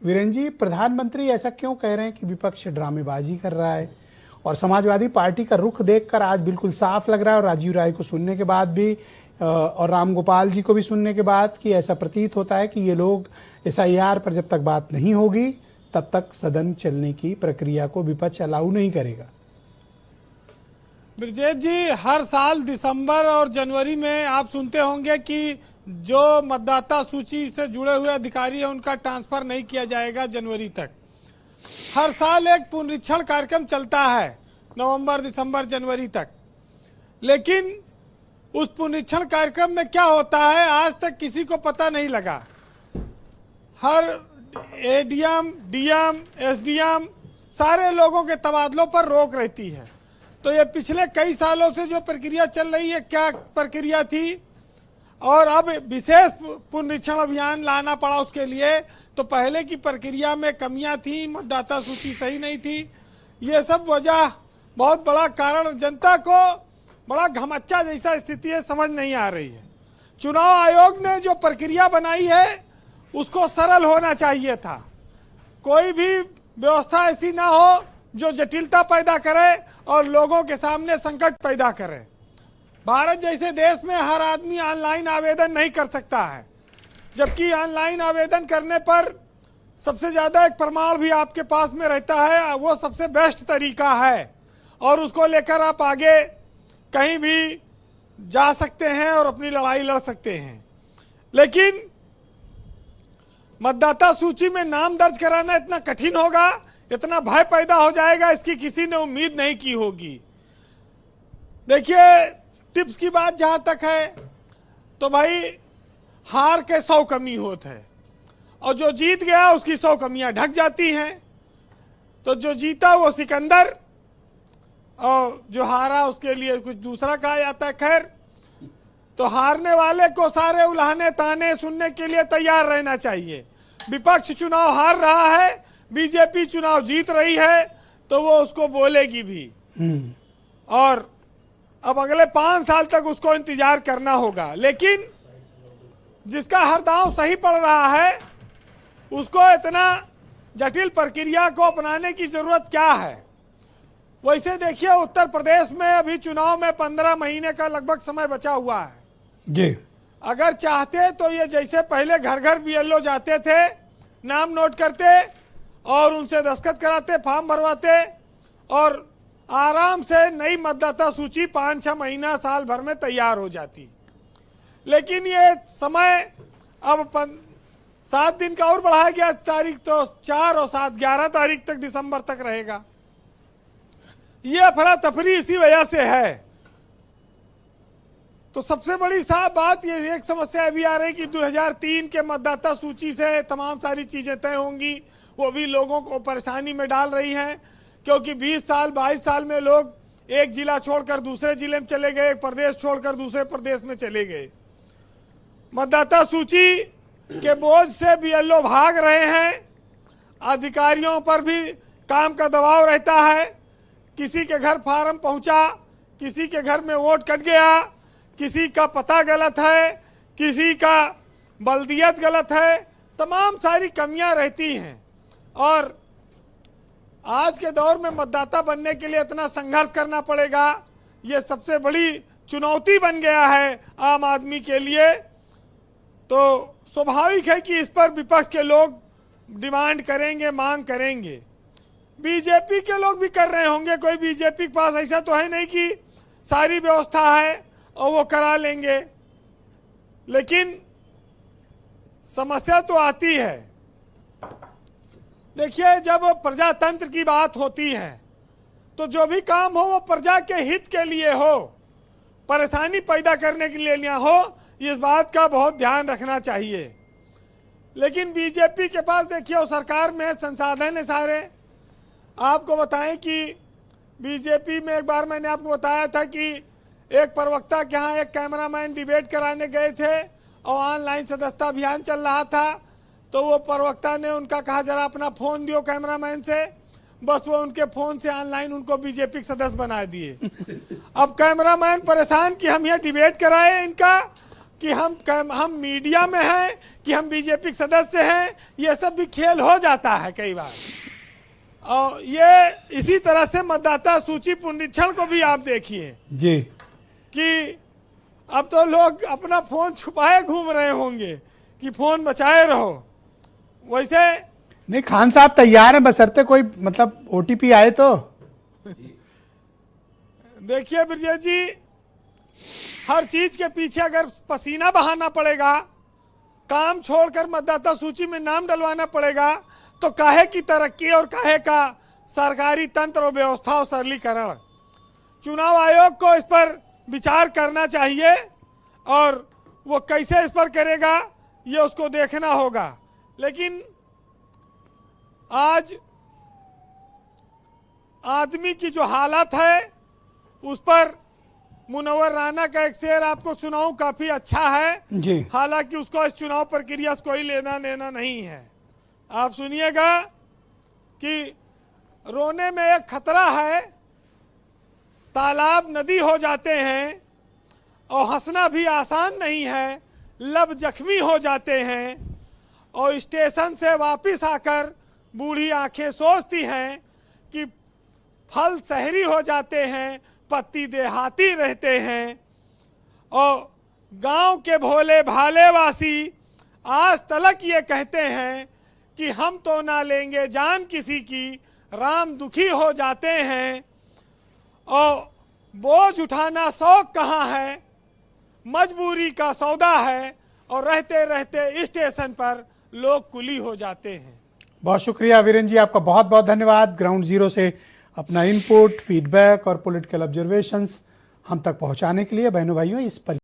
वीरेन जी, प्रधानमंत्री ऐसा क्यों कह रहे हैं कि विपक्ष ड्रामेबाजी कर रहा है? और समाजवादी पार्टी का रुख देखकर आज बिल्कुल साफ लग रहा है, और राजीव राय को सुनने के बाद भी और राम गोपाल जी को भी सुनने के बाद कि ऐसा प्रतीत होता है कि ये लोग SIR पर जब तक बात नहीं होगी तब तक सदन चलने की प्रक्रिया को विपक्ष अलाउ नहीं करेगा। ब्रजेश जी, हर साल दिसंबर और जनवरी में आप सुनते होंगे कि जो मतदाता सूची से जुड़े हुए अधिकारी हैं उनका ट्रांसफर नहीं किया जाएगा जनवरी तक। हर साल एक पुनरीक्षण कार्यक्रम चलता है नवंबर, दिसंबर, जनवरी तक। लेकिन उस पुनरीक्षण कार्यक्रम में क्या होता है आज तक किसी को पता नहीं लगा। हर ADM, DM, SDM सारे लोगों के तबादलों पर रोक रहती है। तो ये पिछले कई सालों से जो प्रक्रिया चल रही है, क्या प्रक्रिया थी, और अब विशेष पुनरीक्षण अभियान लाना पड़ा उसके लिए। तो पहले की प्रक्रिया में कमियां थी, मतदाता सूची सही नहीं थी, ये सब वजह बहुत बड़ा कारण, जनता को बड़ा घमच्चा जैसा स्थिति है, समझ नहीं आ रही है। चुनाव आयोग ने जो प्रक्रिया बनाई है उसको सरल होना चाहिए था। कोई भी व्यवस्था ऐसी ना हो जो जटिलता पैदा करे और लोगों के सामने संकट पैदा करे। भारत जैसे देश में हर आदमी ऑनलाइन आवेदन नहीं कर सकता है, जबकि ऑनलाइन आवेदन करने पर सबसे ज़्यादा एक प्रमाण भी आपके पास में रहता है, वो सबसे बेस्ट तरीका है, और उसको लेकर आप आगे कहीं भी जा सकते हैं और अपनी लड़ाई लड़ सकते हैं। लेकिन मतदाता सूची में नाम दर्ज कराना इतना कठिन होगा, इतना भय पैदा हो जाएगा, इसकी किसी ने उम्मीद नहीं की होगी। देखिए, टिप्स की बात जहां तक है तो भाई हार के 100 कमी होते हैं, और जो जीत गया उसकी 100 कमियां ढक जाती हैं। तो जो जीता वो सिकंदर, और जो हारा उसके लिए कुछ दूसरा कहा जाता है। खैर, तो हारने वाले को सारे उल्हाने ताने सुनने के लिए तैयार रहना चाहिए। विपक्ष चुनाव हार रहा है, बीजेपी चुनाव जीत रही है, तो वो उसको बोलेगी भी, और अब अगले 5 साल तक उसको इंतजार करना होगा। लेकिन जिसका हर दांव सही पड़ रहा है उसको इतना जटिल प्रक्रिया को अपनाने की जरूरत क्या है। वैसे देखिए, उत्तर प्रदेश में अभी चुनाव में 15 महीने का लगभग समय बचा हुआ है जी। अगर चाहते तो ये जैसे पहले घर घर BLO जाते थे, नाम नोट करते और उनसे दस्तखत कराते, फॉर्म भरवाते, और आराम से नई मतदाता सूची 5-6 महीना, साल भर में तैयार हो जाती। लेकिन ये समय अब 7 दिन का और बढ़ाया गया, तारीख तो 4 और 7, 11 तारीख तक, दिसंबर तक रहेगा। ये अफरा तफरी इसी वजह से है। तो सबसे बड़ी साफ बात ये एक समस्या अभी आ रही कि 2003 के मतदाता सूची से तमाम सारी चीजें तय होंगी, वो भी लोगों को परेशानी में डाल रही हैं, क्योंकि 20 साल 22 साल में लोग एक जिला छोड़कर दूसरे जिले में चले गए, एक प्रदेश छोड़कर दूसरे प्रदेश में चले गए। मतदाता सूची के बोझ से BLO भाग रहे हैं, अधिकारियों पर भी काम का दबाव रहता है। किसी के घर फार्म पहुंचा, किसी के घर में वोट कट गया, किसी का पता गलत है, किसी का बल्दियत गलत है, तमाम सारी कमियां रहती हैं। और आज के दौर में मतदाता बनने के लिए इतना संघर्ष करना पड़ेगा, ये सबसे बड़ी चुनौती बन गया है आम आदमी के लिए। तो स्वाभाविक है कि इस पर विपक्ष के लोग डिमांड करेंगे, मांग करेंगे। बीजेपी के लोग भी कर रहे होंगे, कोई बीजेपी के पास ऐसा तो है नहीं कि सारी व्यवस्था है और वो करा लेंगे। लेकिन समस्या तो आती है। देखिए, जब प्रजातंत्र की बात होती है तो जो भी काम हो वो प्रजा के हित के लिए हो, परेशानी पैदा करने के लिए ना हो, इस बात का बहुत ध्यान रखना चाहिए। लेकिन बीजेपी के पास देखिए, वो सरकार में संसाधन है सारे। आपको बताएं कि बीजेपी में एक बार मैंने आपको बताया था कि एक प्रवक्ता के यहाँ एक कैमरामैन डिबेट कराने गए थे और ऑनलाइन सदस्यता अभियान चल रहा था। तो वो प्रवक्ता ने उनका कहा, जरा अपना फ़ोन दियो कैमरामैन से। बस वो उनके फ़ोन से ऑनलाइन उनको बीजेपी के सदस्य बना दिए। अब कैमरामैन परेशान कि हम यहाँ डिबेट कराए इनका, कि हम मीडिया में हैं कि हम बीजेपी के सदस्य हैं, ये सब भी खेल हो जाता है कई बार। और ये इसी तरह से मतदाता सूची पुनरीक्षण को भी आप देखिए जी कि अब तो लोग अपना फोन छुपाए घूम रहे होंगे कि फोन बचाए रहो। वैसे नहीं, खान साहब तैयार हैं, बशर्ते कोई मतलब ओटीपी आए तो। देखिए ब्रजेश जी, हर चीज के पीछे अगर पसीना बहाना पड़ेगा, काम छोड़कर मतदाता सूची में नाम डलवाना पड़ेगा, तो काहे की तरक्की और काहे का सरकारी तंत्र और व्यवस्था और सरलीकरण। चुनाव आयोग को इस पर विचार करना चाहिए और वो कैसे इस पर करेगा ये उसको देखना होगा। लेकिन आज आदमी की जो हालत है उस पर मुनव्वर राना का एक शेर आपको सुनाऊं, काफी अच्छा है जी। हालांकि उसको इस चुनाव प्रक्रिया से कोई लेना देना नहीं है। आप सुनिएगा कि रोने में एक खतरा है, तालाब नदी हो जाते हैं और हंसना भी आसान नहीं है, लब जख्मी हो जाते हैं और स्टेशन से वापस आकर बूढ़ी आंखें सोचती हैं कि फल शहरी हो जाते हैं, पत्ती देहाती रहते हैं। और गांव के भोले भाले वासी आज तलक ये कहते हैं कि हम तो ना लेंगे जान किसी की, राम दुखी हो जाते हैं। और बोझ उठाना शौक कहाँ है, मजबूरी का सौदा है, और रहते रहते स्टेशन पर लोग कुली हो जाते हैं। बहुत शुक्रिया वीरेंद्र जी, आपका बहुत बहुत धन्यवाद। ग्राउंड जीरो से अपना इनपुट, फीडबैक और पॉलिटिकल ऑब्जर्वेशंस हम तक पहुंचाने के लिए। बहनों भाइयों, इस पर